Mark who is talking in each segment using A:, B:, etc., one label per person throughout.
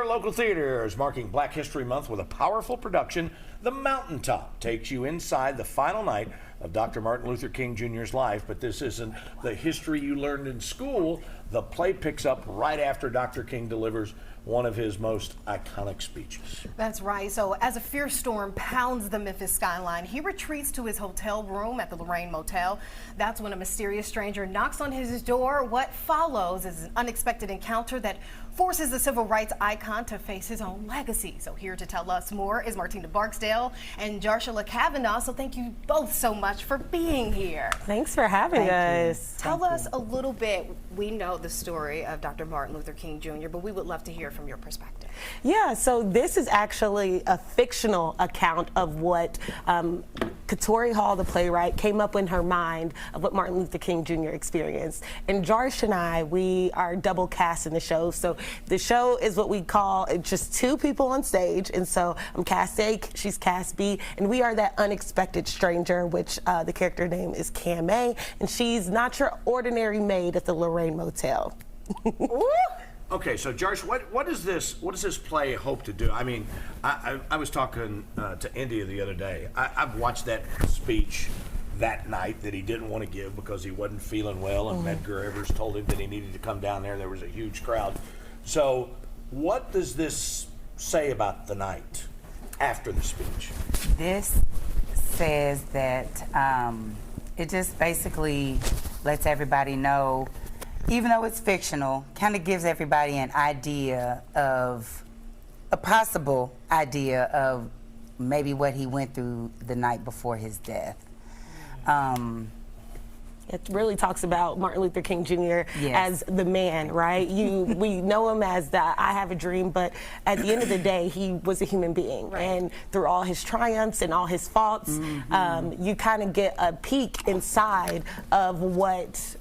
A: Local theaters marking Black History Month with a powerful production. The Mountaintop takes you inside the final night of Dr. Martin Luther King Jr.'s life, but this isn't the history you learned in school. The play picks up right after Dr. King delivers one of his most iconic speeches.
B: That's right. So as a fierce storm pounds the Memphis skyline, he retreats to his hotel room at the Lorraine Motel. That's when a mysterious stranger knocks on his door. What follows is an unexpected encounter that forces the civil rights icon to face his own legacy. So here to tell us more is Martina Barksdale and Jarshala Kavanaugh. So thank you both so much for being here.
C: Thanks for having us.
B: Tell us a little bit. We know the story of Dr. Martin Luther King Jr., but we would love to hear from your perspective.
C: Yeah, so this is actually a fictional account of what Katori Hall, the playwright, came up in her mind of what Martin Luther King Jr. experienced. And Jarsh and I, we are double cast in the show. So the show is what we call just two people on stage. And so I'm cast A, she's cast B, and we are that unexpected stranger, which the character name is Cam A, and she's not your ordinary maid at the Lorraine Motel.
A: Okay, so Jarsh, what does this play hope to do? I mean, I was talking to India the other day. I've watched that speech that night that he didn't want to give because he wasn't feeling well, and Medgar Evers told him that he needed to come down there. There was a huge crowd. So what does this say about the night after the speech?
D: This says that it just basically lets everybody know, even though it's fictional, kind of gives everybody an idea of, a possible idea of maybe what he went through the night before his death.
C: It really talks about Martin Luther King Jr. as the man, right? We know him as the I have a dream, but at the end of the day, he was a human being. Right. And through all his triumphs and all his faults, you kind of get a peek inside of what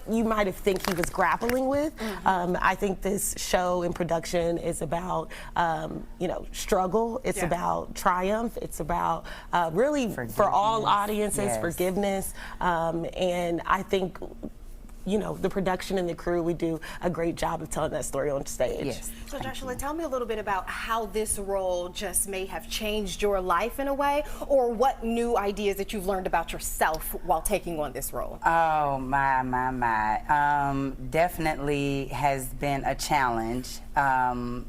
C: you might have think he was grappling with. I think this show and production is about, struggle. It's about triumph. It's about really for all audiences, forgiveness. And I think, the production and the crew, we do a great job of telling that story on stage.
D: Yes.
B: So Jarshala, tell me a little bit about how this role just may have changed your life in a way, or what new ideas that you've learned about yourself while taking on this role.
D: Oh, my. Definitely has been a challenge.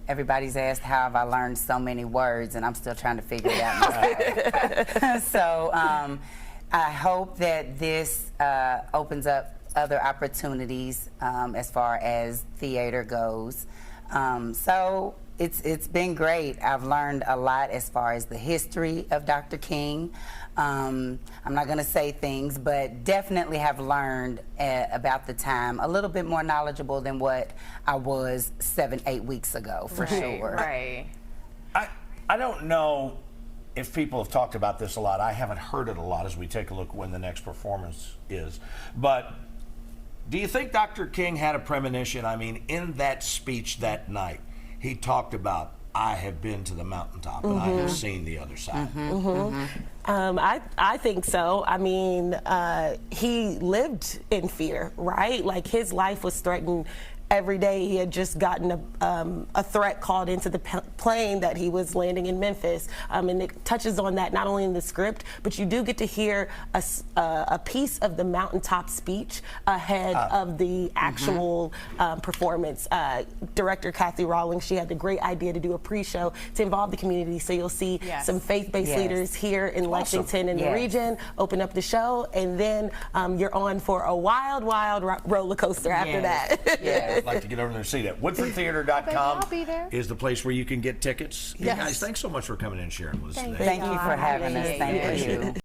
D: Everybody's asked how have I learned so many words, and I'm still trying to figure it out myself. So I hope that this opens up other opportunities as far as theater goes. So it's been great. I've learned a lot as far as the history of Dr. King. I'm not going to say things, but definitely have learned about the time a little bit more knowledgeable than what I was 7-8 weeks ago, for sure.
B: Right.
A: I don't know if people have talked about this a lot. I haven't heard it a lot as we take a look when the next performance is. But do you think Dr. King had a premonition? I mean, in that speech that night, he talked about, I have been to the mountaintop and I have seen the other side.
C: I think so. I mean, he lived in fear, right? Like, his life was threatened every day. He had just gotten a threat called into the plane that he was landing in Memphis, and it touches on that not only in the script, but you do get to hear a piece of the Mountaintop speech ahead of the actual performance. Director Kathy Rawlings, she had the great idea to do a pre-show to involve the community, so you'll see some faith-based leaders here in Lexington and the region open up the show, and then you're on for a wild, wild roller coaster after that.
A: I'd like to get over there and see that. WoodfordTheater.com is the place where you can get tickets. You guys, thanks so much for coming in and sharing with us today.
D: Thank you for having us. Thank you.